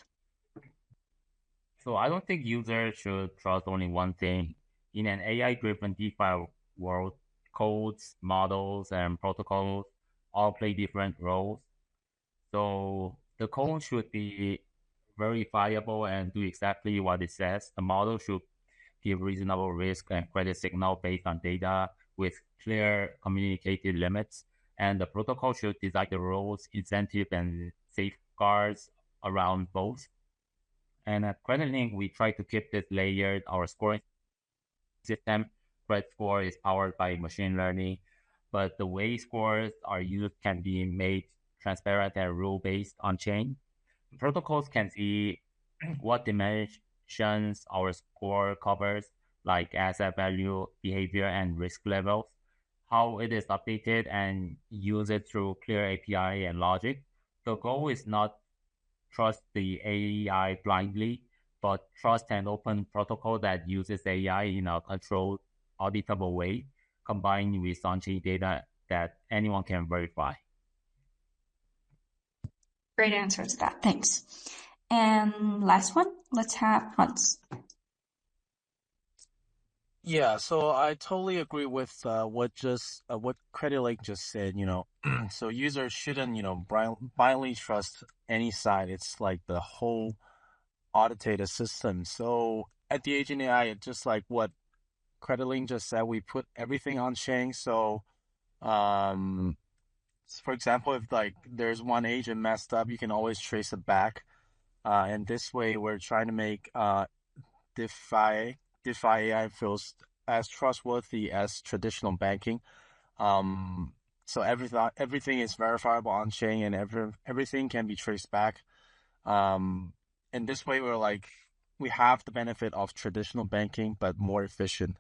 So I don't think users should trust only one thing. In an AI-driven DeFi world, codes, models, and protocols all play different roles. So the code should be verifiable and do exactly what it says. The model should give reasonable risk and credit signal based on data with clear communicated limits. And the protocol should design the rules, incentive, and safeguards around both. And at CreditLink, we try to keep this layered. Our scoring system, credit score, is powered by machine learning. but the way scores are used can be made transparent and rule-based on-chain. Protocols can see what dimensions our score covers, like asset value, behavior, and risk levels, how it is updated, and use it through clear API and logic. The goal is not trust the AI blindly, but trust an open protocol that uses AI in a controlled, auditable way, combined with on-chain data that anyone can verify. Great answer to that. Thanks. And last one, let's have Hans. Yeah, so I totally agree with what CreditLink just said, So users shouldn't, blindly trust any side. It's like the whole audited system. So at the Agent AI, just like what CreditLink just said, we put everything on chain. So for example, if like there's one agent messed up, you can always trace it back. And this way we're trying to make DeFi AI feels as trustworthy as traditional banking. So everything is verifiable on chain, and everything can be traced back. And this way we have the benefit of traditional banking, but more efficient.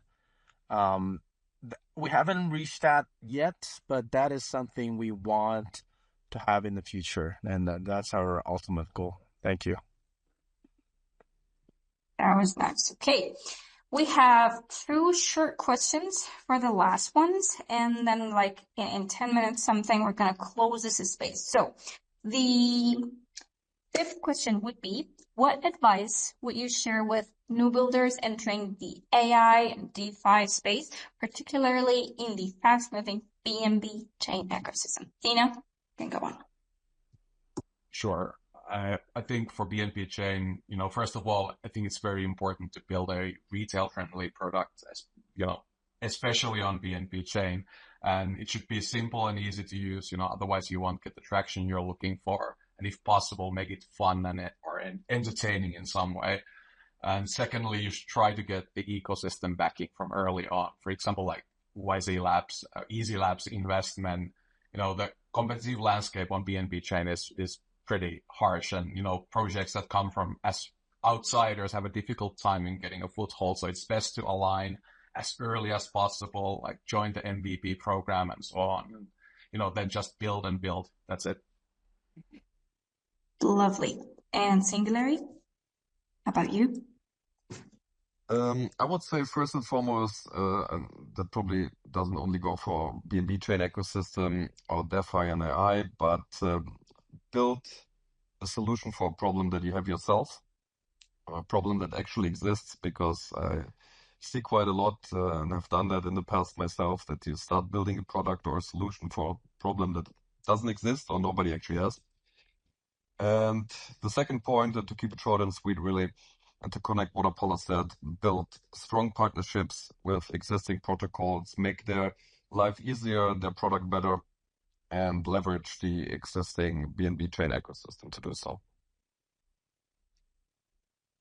We haven't reached that yet, but that is something we want to have in the future, and that's our ultimate goal. Thank you. That was nice. Okay. We have 2 short questions for the last ones, and then like in 10 minutes something, we're going to close this space. So the 5th question would be, what advice would you share with new builders entering the AI and DeFi space, particularly in the fast-moving BNB chain ecosystem? THENA, you can go on. Sure. I think for BNB Chain, first of all, I think it's very important to build a retail-friendly product, especially on BNB Chain. And it should be simple and easy to use, otherwise you won't get the traction you're looking for. And if possible, make it fun or entertaining in some way. And secondly, you should try to get the ecosystem backing from early on. For example, like YZ Labs, Easy Labs investment, the competitive landscape on BNB Chain is pretty harsh, and projects that come from as outsiders have a difficult time in getting a foothold. So it's best to align as early as possible, like join the MVP program and so on, and then just build and build. That's it. Lovely. And Singularity, how about you? I would say first and foremost, that probably doesn't only go for BNB Chain ecosystem or DeFi and AI, but build a solution for a problem that you have yourself, a problem that actually exists, because I see quite a lot, and I've done that in the past myself, that you start building a product or a solution for a problem that doesn't exist or nobody actually has. And the second point, and to keep it short and sweet really, and to connect what Apollo said, build strong partnerships with existing protocols, make their life easier, their product better, and leverage the existing BNB Chain ecosystem to do so.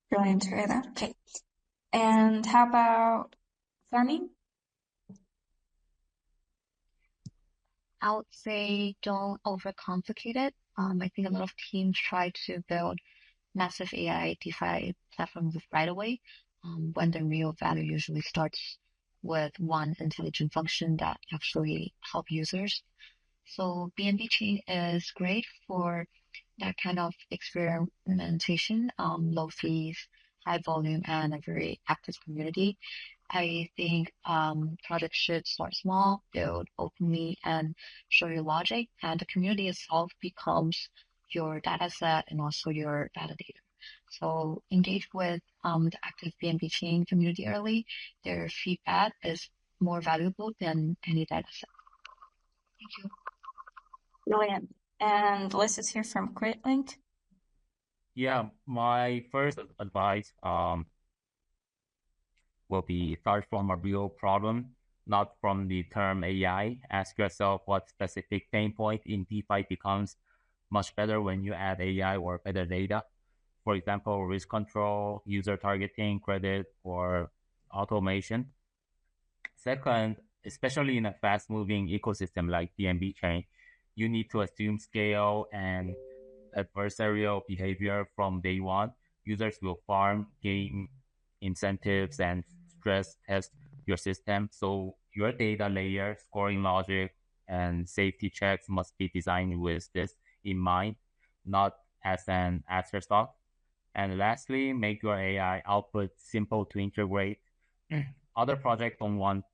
Brilliant to hear that. Okay. And how about Farming? I would say don't overcomplicate it. I think a lot of teams try to build massive AI DeFi platforms right away, when the real value usually starts with one intelligent function that actually help users. So BNB Chain is great for that kind of experimentation, low fees, high volume, and a very active community. I think projects should start small, build openly, and show your logic, and the community itself becomes your data set and also your validator. So engage with the active BNB Chain community early. Their feedback is more valuable than any data set. Thank you. Brilliant. And let's just hear from CreditLink. Yeah, my first advice will be start from a real problem, not from the term AI. Ask yourself what specific pain point in DeFi becomes much better when you add AI or better data. For example, risk control, user targeting, credit, or automation. Second, especially in a fast-moving ecosystem like BNB Chain, you need to assume scale and adversarial behavior from day one. Users will farm, gain incentives, and stress test your system. So your data layer, scoring logic, and safety checks must be designed with this in mind, not as an afterthought. And lastly, make your AI output simple to integrate. Other projects don't want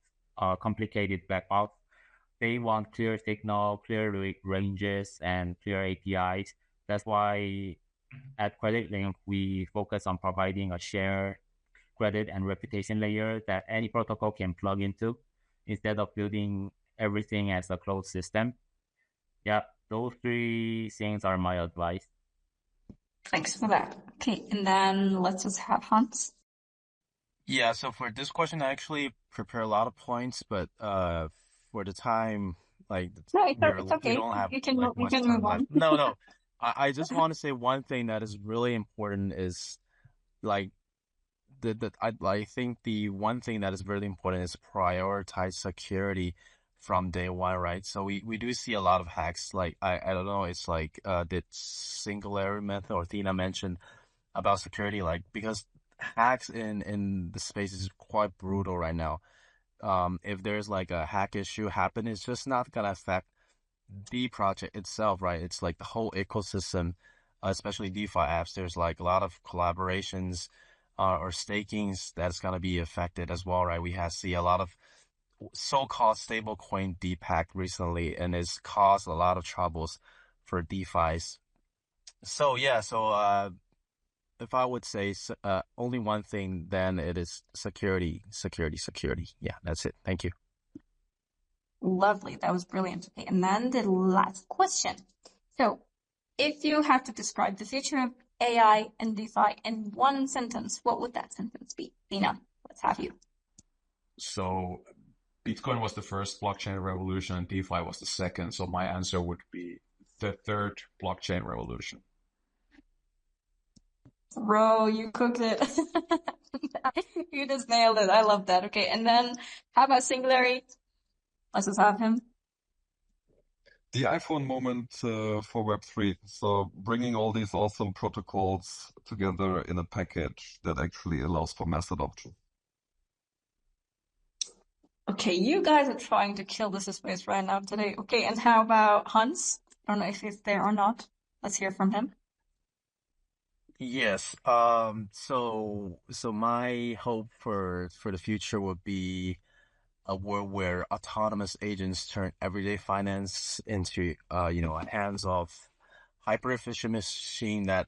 complicated backbox. They want clear signal, clear ranges, and clear APIs. That's why at CreditLink, we focus on providing a shared credit and reputation layer that any protocol can plug into instead of building everything as a closed system. Yeah, those three things are my advice. Thanks for that. Okay, and then let's just have Hans. Yeah, so for this question, I actually prepare a lot of points, but for the time, like No, it's we okay. don't have You can like you much can time move left. on. No. I just want to say one thing that is really important is like I think the one thing that is really important is prioritize security from day one, right? So we do see a lot of hacks. Like I don't know, it's like did Singularity method or THENA mentioned about security, like because hacks in the space is quite brutal right now. If there's like a hack issue happen, it's just not gonna affect the project itself, right? It's like the whole ecosystem, especially DeFi apps. There's like a lot of collaborations or stakings that's gonna be affected as well, right? We have see a lot of so-called stablecoin deep hack recently, and it's caused a lot of troubles for DeFi's. So yeah, if I would say only one thing, then it is security. Yeah, that's it. Thank you. Lovely. That was brilliant. Okay, and then the last question. So, if you have to describe the future of AI and DeFi in one sentence, what would that sentence be? THENA, let's have you. So Bitcoin was the first blockchain revolution and DeFi was the second. So my answer would be the third blockchain revolution. Bro, you cooked it. You just nailed it. I love that. Okay, and then how about Singularity? Let's just have him. The iPhone moment for Web3. So bringing all these awesome protocols together in a package that actually allows for mass adoption. Okay, you guys are trying to kill this space right now today. Okay, and how about Hans? I don't know if he's there or not. Let's hear from him. Yes. So my hope for the future would be a world where autonomous agents turn everyday finance into hands of hyper efficient machine that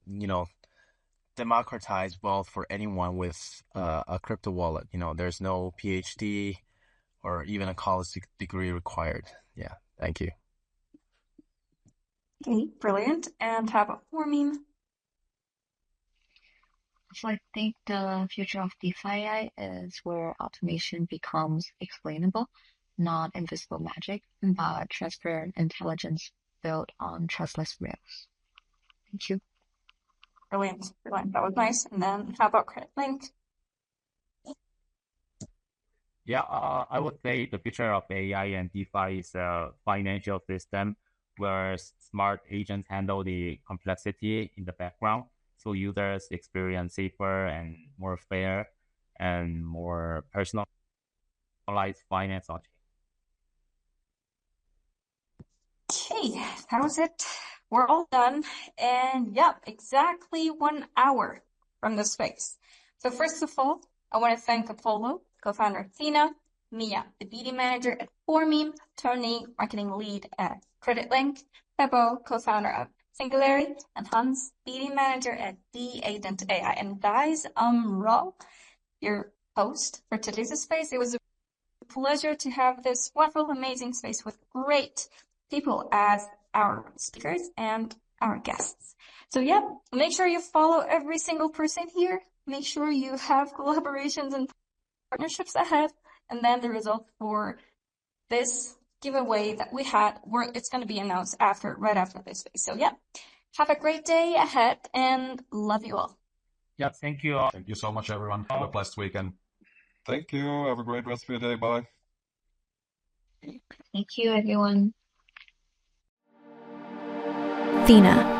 democratize wealth for anyone with a crypto wallet. There's no PhD or even a college degree required. Yeah, thank you. Okay, brilliant. And how about Formine? So I think the future of DeFi is where automation becomes explainable, not invisible magic, but transparent intelligence built on trustless rails. Thank you. Brilliant, brilliant. That was nice. And then how about CreditLink? Yeah, I would say the future of AI and DeFi is a financial system where smart agents handle the complexity in the background, so users experience safer and more fair and more personalized finance on chain. Okay, that was it. We're all done. And yep, exactly 1 hour from the space. So first of all, I want to thank Apollo, co-founder of THENA, Mia, the BD manager at Formime, Tony, marketing lead at CreditLink, Bebo, co-founder of Singularity, and Hans, BD manager at DeFi. And guys, Raul, your host for today's space. It was a pleasure to have this wonderful, amazing space with great people as our speakers and our guests. So yeah, make sure you follow every single person here. Make sure you have collaborations and partnerships ahead. And then the result for this giveaway that we had, it's going to be announced right after this space. So yeah, have a great day ahead and love you all. Yeah, thank you all. Thank you so much, everyone. Have a blessed weekend. Thank you. Have a great rest of your day. Bye. Thank you, everyone. THENA.